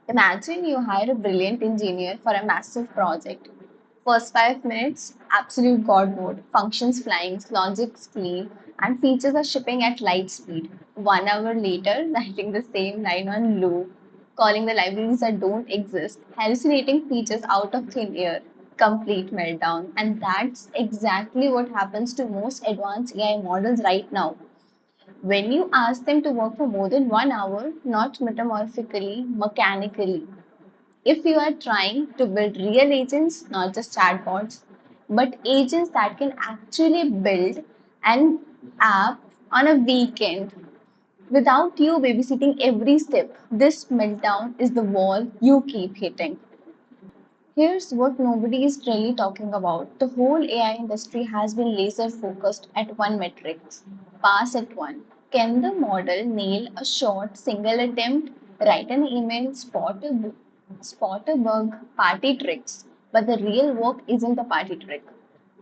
Imagine you hire a brilliant engineer for a massive project. First 5 minutes, absolute God mode, functions flying, logics clean, and features are shipping at light speed. 1 hour later, writing the same line on loop, calling the libraries that don't exist, hallucinating features out of thin air, complete meltdown. And that's exactly what happens to most advanced AI models right now. When you ask them to work for more than 1 hour, not metamorphically, mechanically, if you are trying to build real agents, not just chatbots, but agents that can actually build an app on a weekend without you babysitting every step, this meltdown is the wall you keep hitting. Here's what nobody is really talking about. The whole AI industry has been laser focused at one metric, pass at one. Can the model nail a short single attempt, write an email, spot a bug, party tricks? But the real work isn't the party trick.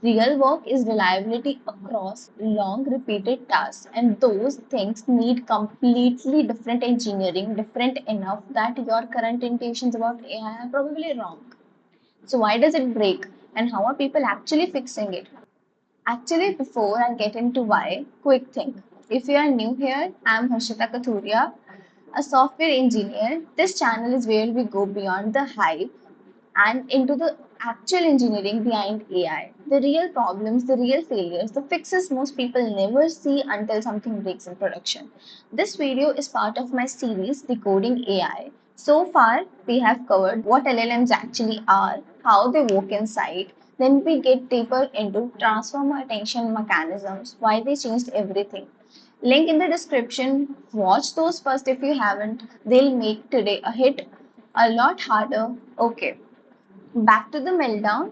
Real work is reliability across long repeated tasks, and those things need completely different engineering, different enough that your current intentions about AI are probably wrong. So why does it break and how are people actually fixing it? Actually, before I get into why, quick thing. If you are new here, I'm Harshita Kathuria, a software engineer. This channel is where we go beyond the hype and into the actual engineering behind AI. The real problems, the real failures, the fixes most people never see until something breaks in production. This video is part of my series Decoding AI. So far, we have covered what LLMs actually are, how they work inside, then we get deeper into transformer attention mechanisms, why they changed everything. Link in the description. Watch those first if you haven't. They'll make today a hit a lot harder. Okay, back to the meltdown.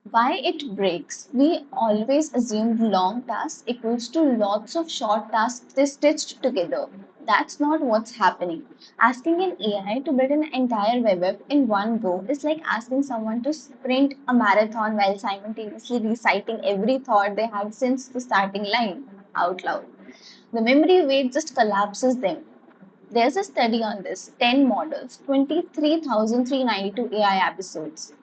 Why it breaks? We always assumed long tasks equals to lots of short tasks stitched together. That's not what's happening. Asking an AI to build an entire web app in one go is like asking someone to sprint a marathon while simultaneously reciting every thought they had since the starting line out loud. The memory weight just collapses them. There's a study on this 10 models, 23,392 AI episodes.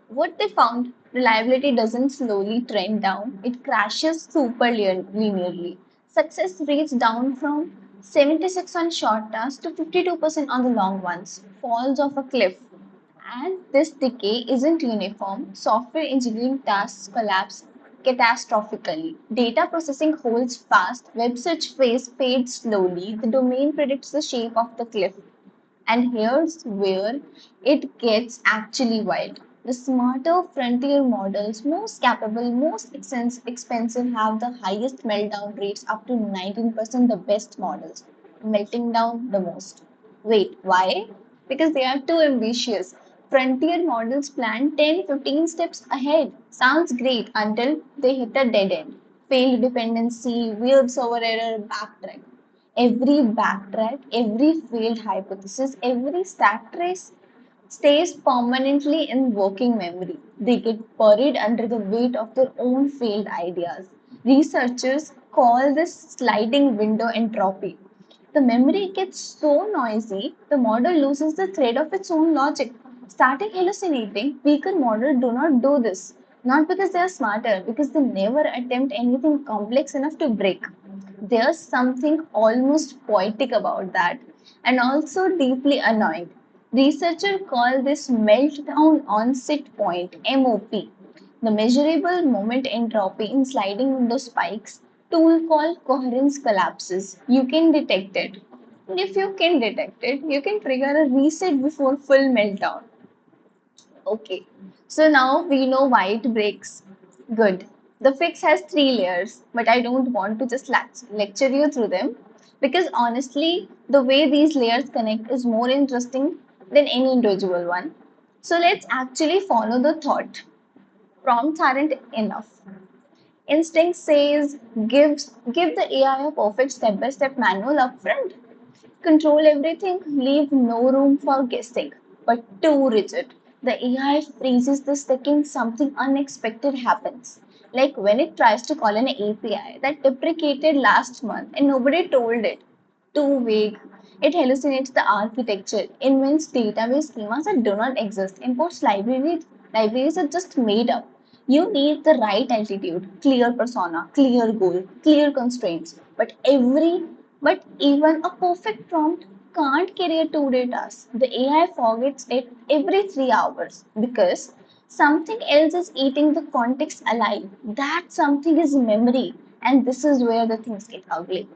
What they found reliability doesn't slowly trend down, it crashes super linearly. Success rates down from 76 on short tasks to 52% on the long ones, falls off a cliff. And this decay isn't uniform. Software engineering tasks collapse catastrophically. Data processing holds fast. Web search phase fades slowly. The domain predicts the shape of the cliff. And here's where it gets actually wild. The smarter frontier models, most capable, most expensive, have the highest meltdown rates up to 19%, the best models, melting down the most. Wait, why? Because they are too ambitious. Frontier models plan 10-15 steps ahead. Sounds great until they hit a dead end. Failed dependency, weird server error, backtrack. Every backtrack, every failed hypothesis, every stack trace stays permanently in working memory. They get buried under the weight of their own failed ideas. Researchers call this sliding window entropy. The memory gets so noisy, the model loses the thread of its own logic. Starting hallucinating, weaker models do not do this. Not because they are smarter, because they never attempt anything complex enough to break. There's something almost poetic about that, and also deeply annoying. Researchers call this meltdown onset point MOP, the measurable moment entropy in sliding window spikes, tool called coherence collapses. You can detect it. And if you can detect it, you can trigger a reset before full meltdown. Okay, so now we know why it breaks. Good. The fix has 3 layers, but I don't want to just lecture you through them because honestly, the way these layers connect is more interesting than any individual one. So let's actually follow the thought. Prompts aren't enough. Instinct says give the AI a perfect step-by-step manual upfront. Control everything, leave no room for guessing. But too rigid. The AI freezes the second something unexpected happens. Like when it tries to call an API that deprecated last month and nobody told it. Too vague. It hallucinates the architecture, invents database schemas that do not exist, imports libraries that just made up. You need the right attitude, clear persona, clear goal, clear constraints. But even a perfect prompt can't carry a two-day task. The AI forgets it every 3 hours because something else is eating the context alive. That something is memory, and this is where the things get ugly.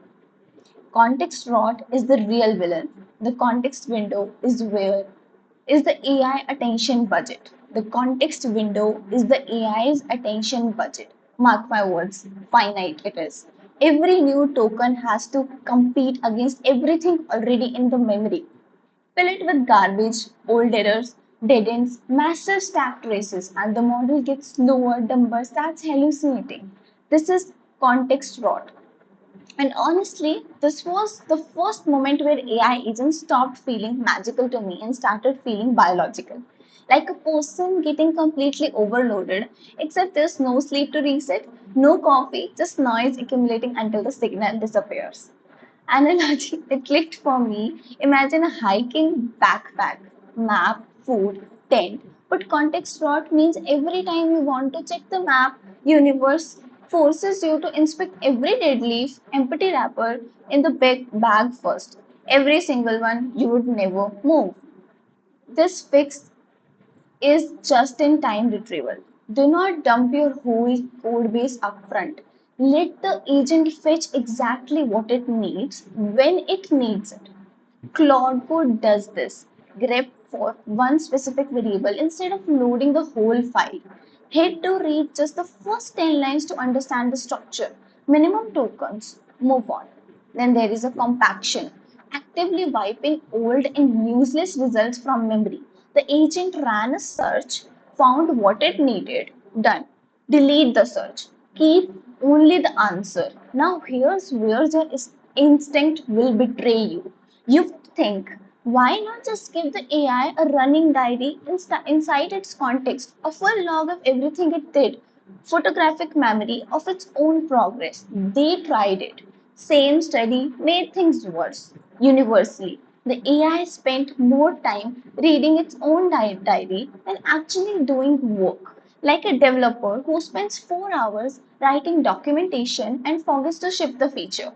Context rot is the real villain. The context window is the AI attention budget. The context window is the AI's attention budget. Mark my words, finite it is. Every new token has to compete against everything already in the memory. Fill it with garbage, old errors, dead ends, massive stack traces, and the model gets slower, dumber, starts hallucinating. This is context rot. And honestly, this was the first moment where AI agents stopped feeling magical to me and started feeling biological. Like a person getting completely overloaded, except there's no sleep to reset, no coffee, just noise accumulating until the signal disappears. Analogy that clicked for me. Imagine a hiking backpack, map, food, tent. But context rot means every time you want to check the map, universe forces you to inspect every dead leaf, empty wrapper in the big bag first. Every single one you would never move. This fix is just-in-time retrieval. Do not dump your whole code base upfront. Let the agent fetch exactly what it needs when it needs it. Claude Code does this. Grep for one specific variable instead of loading the whole file. Hit to read just the first 10 lines to understand the structure. Minimum tokens. Move on. Then there is a compaction, actively wiping old and useless results from memory. The agent ran a search, found what it needed, done. Delete the search. Keep only the answer. Now, here's where your instinct will betray you. You think, why not just give the AI a running diary inside its context, a full log of everything it did, photographic memory of its own progress? They tried it. Same study made things worse. Universally, the AI spent more time reading its own diary than actually doing work. Like a developer who spends 4 hours writing documentation and forgets to ship the feature.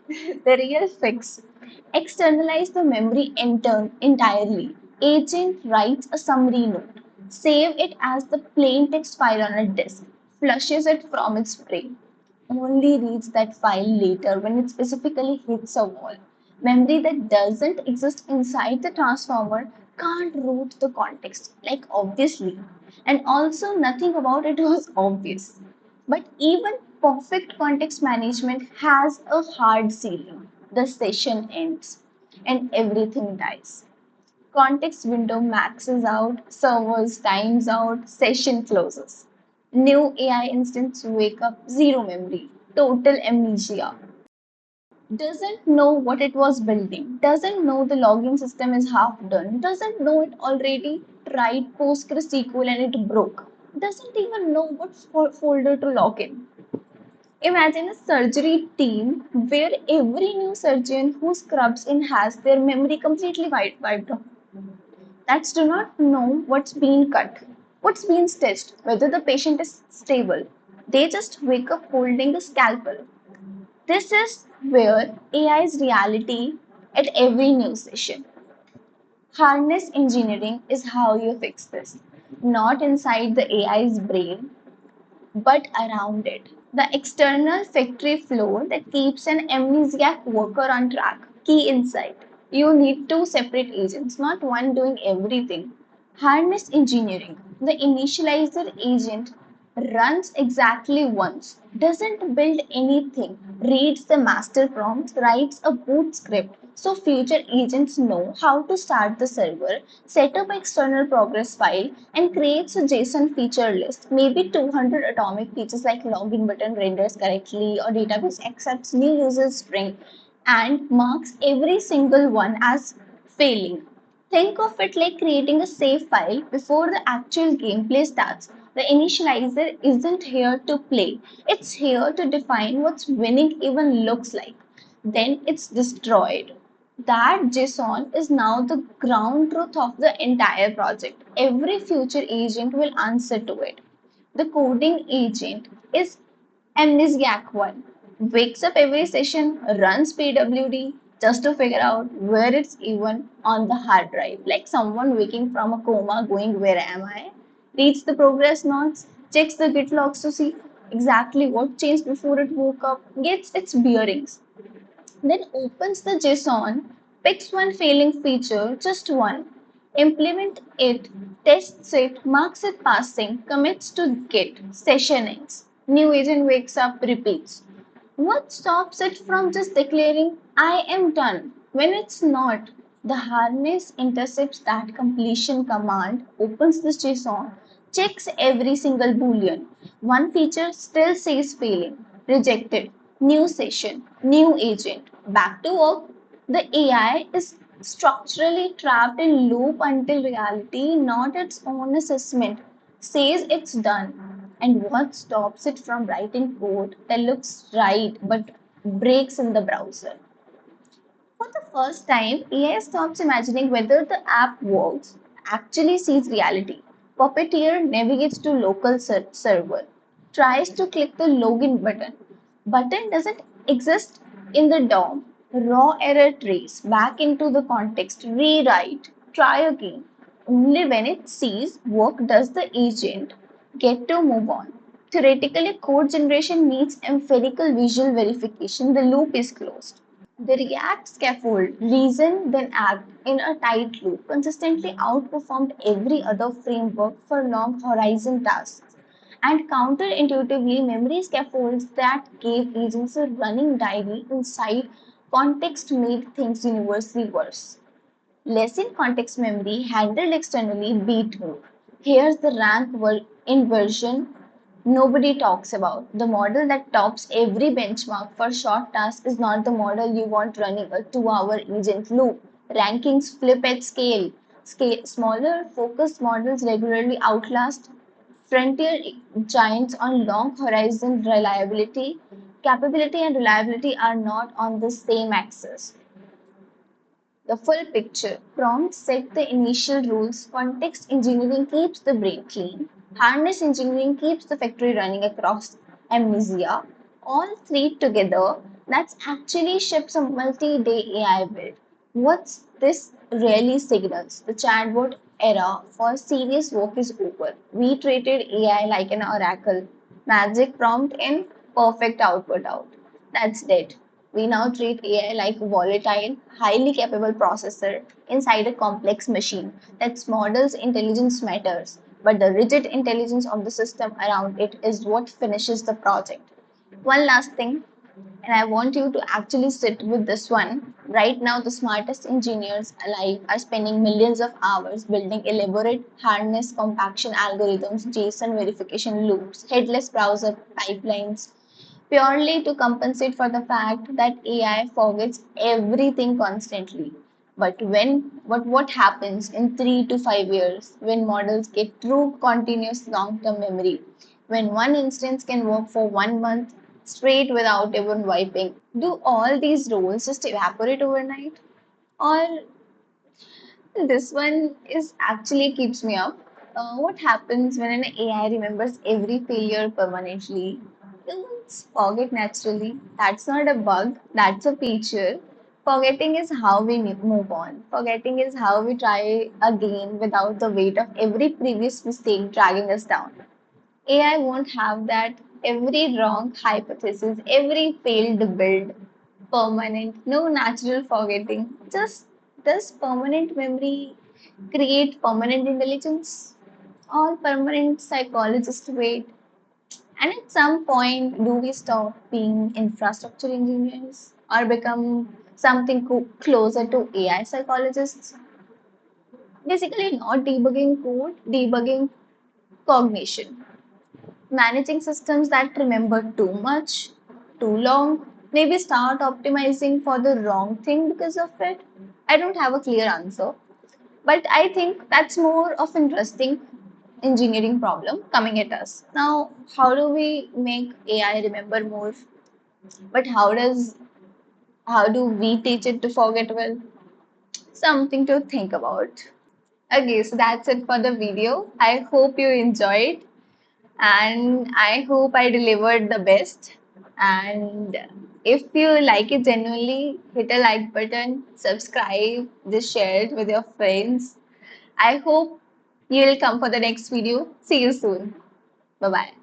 The real fix. Externalize the memory entirely. Agent writes a summary note. Save it as the plain text file on a disk. Flushes it from its brain. Only reads that file later when it specifically hits a wall. Memory that doesn't exist inside the transformer can't root the context, like obviously. And also, nothing about it was obvious. But even perfect context management has a hard ceiling. The session ends and everything dies. Context window maxes out, servers times out, session closes. New AI instance wake up, zero memory, total amnesia. Doesn't know what it was building, doesn't know the login system is half done, doesn't know it already tried PostgreSQL and it broke, doesn't even know what folder to log in. Imagine a surgery team where every new surgeon who scrubs in has their memory completely wiped out. That's do not know what's been cut, what's been stitched, whether the patient is stable. They just wake up holding a scalpel. This is where AI's reality at every news session. Harness engineering is how you fix this. Not inside the AI's brain, but around it. The external factory floor that keeps an amnesiac worker on track. Key insight. You need two separate agents, not one doing everything. Harness engineering. The initializer agent runs exactly once, doesn't build anything, reads the master prompt, writes a boot script so future agents know how to start the server, set up an external progress file, and creates a JSON feature list. Maybe 200 atomic features like login button renders correctly or database accepts new user string and marks every single one as failing. Think of it like creating a save file before the actual gameplay starts. The initializer isn't here to play, it's here to define what winning even looks like. Then it's destroyed. That JSON is now the ground truth of the entire project. Every future agent will answer to it. The coding agent is amnesiac one. Wakes up every session, runs PWD just to figure out where it's even on the hard drive. Like someone waking from a coma going, where am I? Reads the progress notes, checks the git logs to see exactly what changed before it woke up, gets its bearings, then opens the JSON, picks one failing feature, just one, implement it, tests it, marks it passing, commits to Git, session ends. New agent wakes up, repeats. What stops it from just declaring, I am done, when it's not? The harness intercepts that completion command, opens the JSON, checks every single boolean. One feature still says failing, rejected, new session, new agent, back to work. The AI is structurally trapped in loop until reality, not its own assessment, says it's done. And what stops it from writing code that looks right but breaks in the browser? For the first time, AI stops imagining whether the app works, actually sees reality. Puppeteer navigates to local server, tries to click the login button. Button doesn't exist in the DOM. Raw error trace, back into the context, rewrite, try again. Only when it sees work does the agent get to move on. Theoretically, code generation needs empirical visual verification. The loop is closed. The React scaffold, reason then act in a tight loop, consistently outperformed every other framework for long horizon tasks. And counterintuitively, memory scaffolds that gave agents a running diary inside context made things universally worse. Less in context memory, handled externally, beat more. Here's the rank inversion nobody talks about. The model that tops every benchmark for short tasks is not the model you want running a 2-hour agent loop. Rankings flip at scale. Smaller, focused models regularly outlast frontier giants on long horizon reliability. Capability and reliability are not on the same axis. The full picture. Prompts set the initial rules. Context engineering keeps the brain clean. Harness engineering keeps the factory running across amnesia. All three together, that's actually ships a multi-day AI build. What's this really signals? The chatbot era for serious work is over. We treated AI like an oracle. Magic prompt in, perfect output out. That's dead. We now treat AI like a volatile, highly capable processor inside a complex machine. That's model's intelligence matters, but the rigid intelligence of the system around it is what finishes the project. One last thing, and I want you to actually sit with this one. Right now, the smartest engineers alive are spending millions of hours building elaborate harness compaction algorithms, JSON verification loops, headless browser pipelines, purely to compensate for the fact that AI forgets everything constantly. But what happens in 3 to 5 years when models get true continuous long-term memory? When one instance can work for 1 month straight without even wiping, do all these roles just evaporate overnight? Or this one is actually keeps me up. What happens when an AI remembers every failure permanently? Humans forget naturally. That's not a bug, that's a feature. Forgetting is how we move on. Forgetting is how we try again without the weight of every previous mistake dragging us down. AI won't have that. Every wrong hypothesis, every failed build, permanent, no natural forgetting. Just does permanent memory create permanent intelligence? All permanent psychologists wait. And at some point, do we stop being infrastructure engineers or become something closer to AI psychologists? Basically, not debugging code, debugging cognition. Managing systems that remember too much, too long, maybe start optimizing for the wrong thing because of it. I don't have a clear answer, but I think that's more of interesting engineering problem coming at us. Now, how do we make AI remember more? But how does How do we teach it to forget well? Something to think about. Okay, so that's it for the video. I hope you enjoyed and I hope I delivered the best. And if you like it genuinely, hit a like button, subscribe, just share it with your friends. I hope you'll come for the next video. See you soon. Bye bye.